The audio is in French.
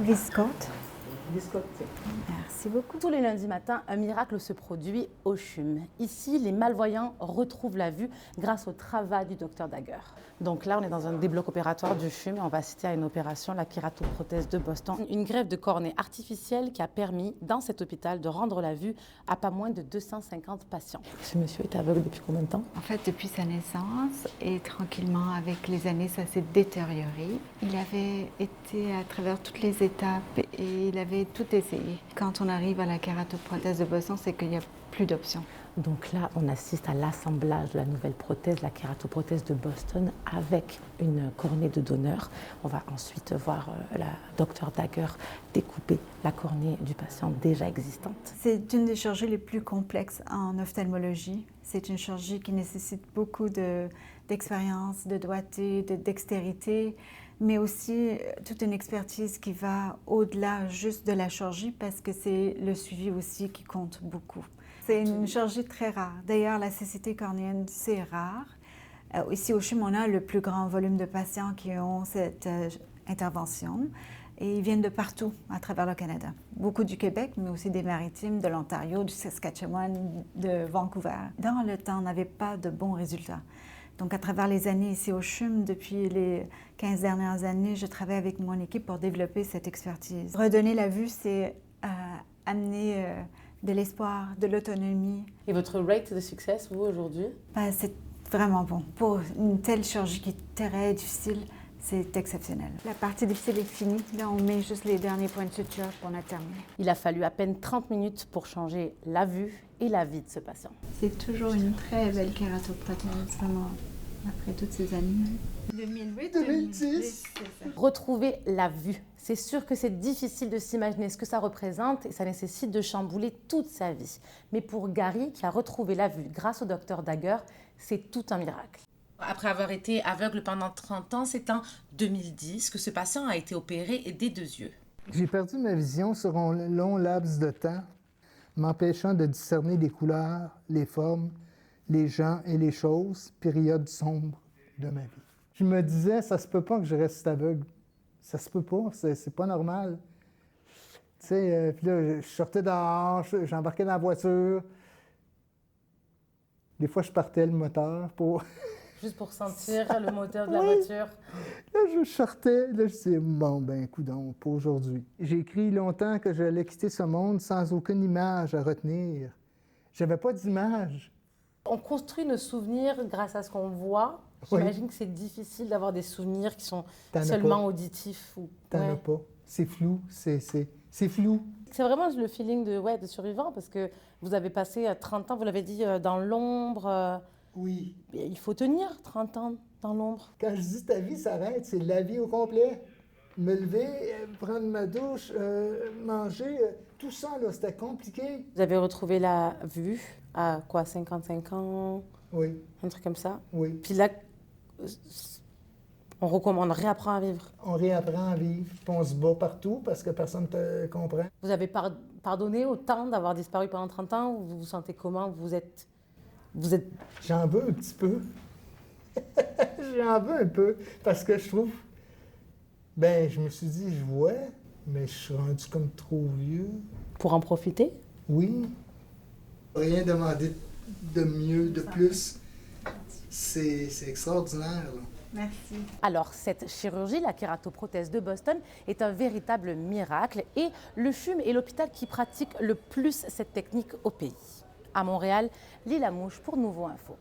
Viscote. Viscote. Merci beaucoup. Tous les lundis matins, un miracle se produit au CHUM. Ici, les malvoyants retrouvent la vue grâce au travail du docteur Dagger. Donc là, on est dans un des blocs opératoires du CHUM et on va assister à une opération, la kératoprothèse de Boston. Une greffe de cornée artificielle qui a permis, dans cet hôpital, de rendre la vue à pas moins de 250 patients. Ce monsieur est aveugle depuis combien de temps? En fait, depuis sa naissance, et tranquillement, avec les années, ça s'est détérioré. Il avait été à travers toutes les étapes et il avait tout essayé. Quand on arrive à la kératoprothèse de Boston, c'est qu'il n'y a plus d'options. Donc là, on assiste à l'assemblage de la nouvelle prothèse, la kératoprothèse de Boston, avec une cornée de donneur. On va ensuite voir la docteur Dagger découper la cornée du patient déjà existante. C'est une des chirurgies les plus complexes en ophtalmologie. C'est une chirurgie qui nécessite beaucoup d'expérience, de doigté, de dextérité, mais aussi toute une expertise qui va au-delà juste de la chirurgie parce que c'est le suivi aussi qui compte beaucoup. C'est une chirurgie très rare. D'ailleurs, la cécité cornéenne, c'est rare. Ici au CHUM, on a le plus grand volume de patients qui ont cette intervention et ils viennent de partout à travers le Canada. Beaucoup du Québec, mais aussi des Maritimes, de l'Ontario, du Saskatchewan, de Vancouver. Dans le temps, on n'avait pas de bons résultats. Donc, à travers les années ici au CHUM, depuis les 15 dernières années, je travaille avec mon équipe pour développer cette expertise. Redonner la vue, c'est amener de l'espoir, de l'autonomie. Et votre rate de succès, vous, aujourd'hui? C'est vraiment bon. Pour une telle chirurgie qui est très difficile, c'est exceptionnel. La partie difficile est finie. Là, on met juste les derniers points de suture pour on a terminé. Il a fallu à peine 30 minutes pour changer la vue et la vie de ce patient. C'est toujours une très belle kératoprothèse, vraiment, après toutes ces années. 2008, 2010. c'est ça. Retrouver la vue. C'est sûr que c'est difficile de s'imaginer ce que ça représente et ça nécessite de chambouler toute sa vie. Mais pour Gary, qui a retrouvé la vue grâce au docteur Dagger, c'est tout un miracle. Après avoir été aveugle pendant 30 ans, c'est en 2010 que ce patient a été opéré des deux yeux. J'ai perdu ma vision sur un long laps de temps, m'empêchant de discerner les couleurs, les formes, les gens et les choses, période sombre de ma vie. Je me disais, ça se peut pas que je reste aveugle. Ça se peut pas, c'est pas normal. Tu sais, puis là, je sortais dehors, j'embarquais dans la voiture. Des fois, je partais le moteur pour... Juste pour sentir le moteur de la voiture. Là, je sortais, là, je disais, bon, ben, coudonc, pas aujourd'hui. J'ai écrit longtemps que j'allais quitter ce monde sans aucune image à retenir. J'avais pas d'image. On construit nos souvenirs grâce à ce qu'on voit. J'imagine que c'est difficile d'avoir des souvenirs qui sont seulement auditifs. T'en as pas. C'est flou, c'est flou. C'est vraiment le feeling de survivant parce que vous avez passé 30 ans, vous l'avez dit, dans l'ombre. Oui. Il faut tenir 30 ans dans l'ombre. Quand je dis ta vie s'arrête, c'est la vie au complet. Me lever, prendre ma douche, manger, tout ça, là, c'était compliqué. Vous avez retrouvé la vue à quoi, 55 ans? Oui. Un truc comme ça? Oui. Puis là, on réapprend à vivre. On réapprend à vivre, puis on se bat partout parce que personne ne te comprend. Vous avez pardonné au temps d'avoir disparu pendant 30 ans? Ou vous vous sentez comment? Vous êtes... J'en veux un petit peu. J'en veux un peu parce que je trouve... Ben, je me suis dit, je vois, mais je suis rendu comme trop vieux. Pour en profiter? Oui. Rien demander de mieux, de plus. C'est extraordinaire, là. Merci. Alors, cette chirurgie, la kératoprothèse de Boston, est un véritable miracle et le CHUM est l'hôpital qui pratique le plus cette technique au pays. À Montréal, Lila Mouche pour Nouveau Info.